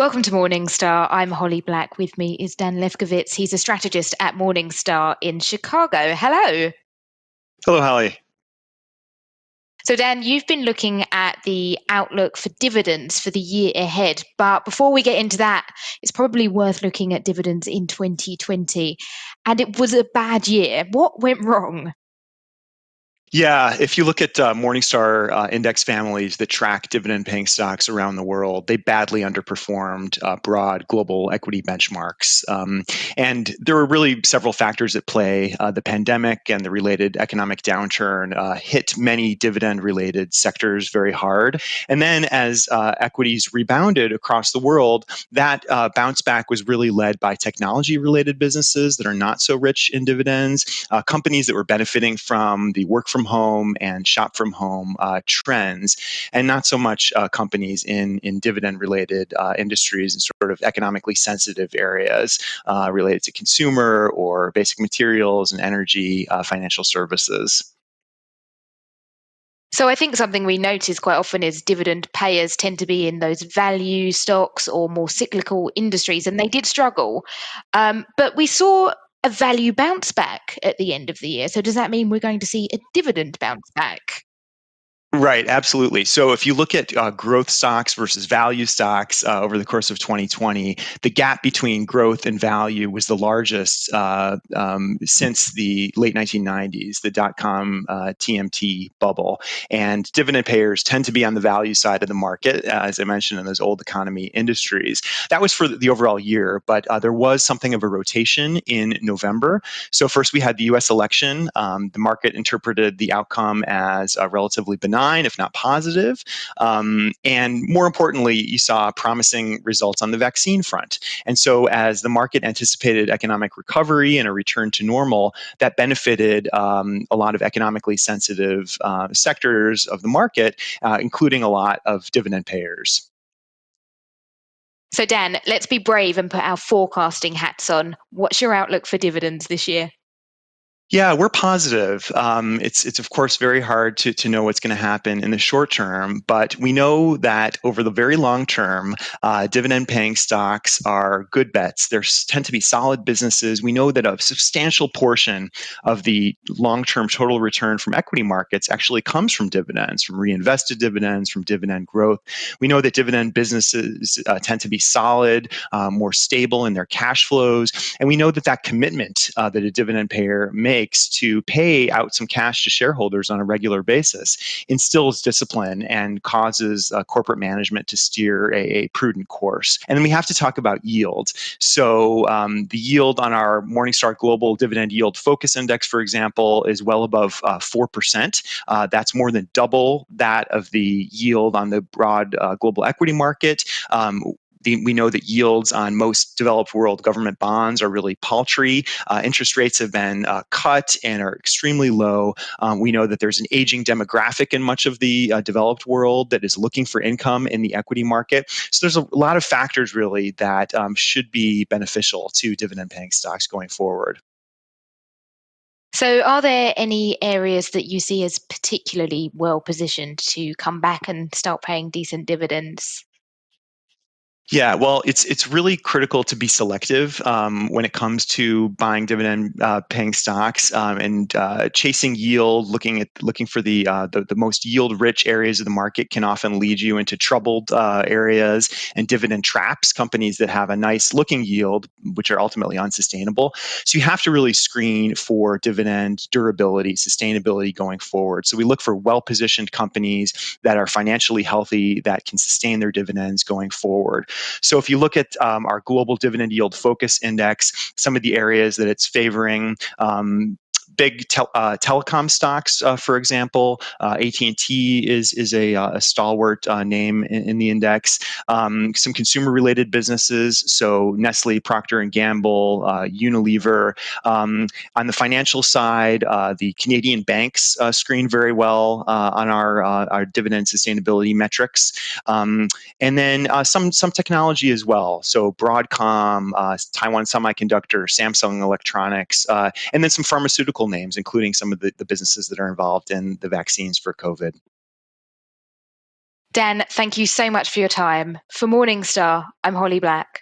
Welcome to Morningstar. I'm Holly Black. With me is Dan Lefkowitz. He's a strategist at Morningstar in Chicago. Hello. Hello, Holly. So, Dan, you've been looking at the outlook for dividends for the year ahead. But before we get into that, it's probably worth looking at dividends in 2020. And it was a bad year. What went wrong? Yeah, if you look at Morningstar index families that track dividend-paying stocks around the world, they badly underperformed broad global equity benchmarks. And there were really several factors at play. The pandemic and the related economic downturn hit many dividend-related sectors very hard. And then as equities rebounded across the world, that bounce back was really led by technology-related businesses that are not so rich in dividends, companies that were benefiting from the work from home and shop from home trends, and not so much companies in dividend related industries and sort of economically sensitive areas related to consumer or basic materials and energy, financial services. So I think something we notice quite often is dividend payers tend to be in those value stocks or more cyclical industries, and they did struggle. But we saw a value bounce back at the end of the year. So does that mean we're going to see a dividend bounce back? Right, absolutely. So if you look at growth stocks versus value stocks over the course of 2020, the gap between growth and value was the largest since the late 1990s, the dot-com TMT bubble. And dividend payers tend to be on the value side of the market, as I mentioned, in those old economy industries. That was for the overall year, but there was something of a rotation in November. So first we had the U.S. election. The market interpreted the outcome as relatively benign, if not positive. And more importantly, you saw promising results on the vaccine front. And so as the market anticipated economic recovery and a return to normal, that benefited a lot of economically sensitive sectors of the market, including a lot of dividend payers. So Dan, let's be brave and put our forecasting hats on. What's your outlook for dividends this year? Yeah, we're positive. It's of course very hard to know what's going to happen in the short term, but we know that over the very long term, dividend-paying stocks are good bets. They tend to be solid businesses. We know that a substantial portion of the long-term total return from equity markets actually comes from dividends, from reinvested dividends, from dividend growth. We know that dividend businesses tend to be solid, more stable in their cash flows, and we know that that commitment that a dividend payer makes to pay out some cash to shareholders on a regular basis instills discipline and causes corporate management to steer a prudent course. And then we have to talk about yield. So the yield on our Morningstar Global Dividend Yield Focus Index, for example, is well above 4%. That's more than double that of the yield on the broad global equity market. We know that yields on most developed world government bonds are really paltry. Interest rates have been cut and are extremely low. We know that there's an aging demographic in much of the developed world that is looking for income in the equity market. So there's a lot of factors really that should be beneficial to dividend paying stocks going forward. So, are there any areas that you see as particularly well positioned to come back and start paying decent dividends? Yeah, well, it's really critical to be selective when it comes to buying dividend paying stocks and chasing yield. Looking for the most yield rich areas of the market can often lead you into troubled areas and dividend traps. Companies that have a nice looking yield, which are ultimately unsustainable. So you have to really screen for dividend durability, sustainability going forward. So we look for well positioned companies that are financially healthy, that can sustain their dividends going forward. So if you look at our global dividend yield focus index, some of the areas that it's favoring, big telecom stocks, for example, AT&T is a stalwart name in the index. Some consumer-related businesses, so Nestle, Procter and Gamble, Unilever. On the financial side, the Canadian banks screen very well on our dividend sustainability metrics, and then some technology as well. So Broadcom, Taiwan Semiconductor, Samsung Electronics, and then some pharmaceutical names, including some of the businesses that are involved in the vaccines for COVID. Dan, thank you so much for your time. For Morningstar, I'm Holly Black.